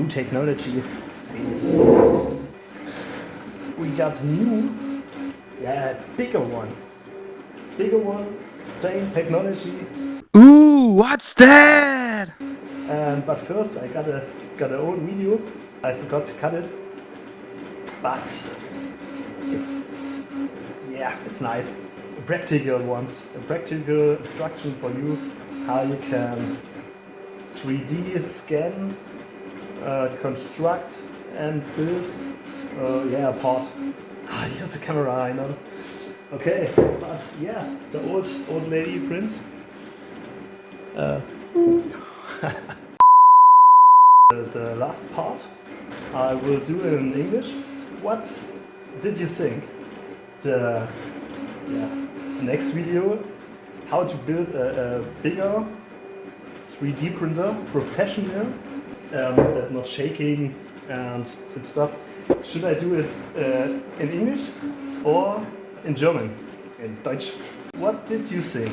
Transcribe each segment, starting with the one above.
new technology. We got new, bigger one. Bigger one, same technology. Ooh, what's that? But first I got an old video. I forgot to cut it. But it's nice. Practical ones. A practical instruction for you how you can 3D scan, construct and build a part. Here's the camera, I know. Okay, but yeah, the old lady prince. The last part I will do in English. What did you think? The next video, how to build a bigger 3D printer, professional, that not shaking and such stuff. Should I do it in English or in German? In Deutsch. What did you think?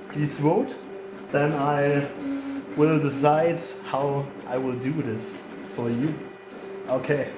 Please vote. Then I will decide how I will do this for you. Okay.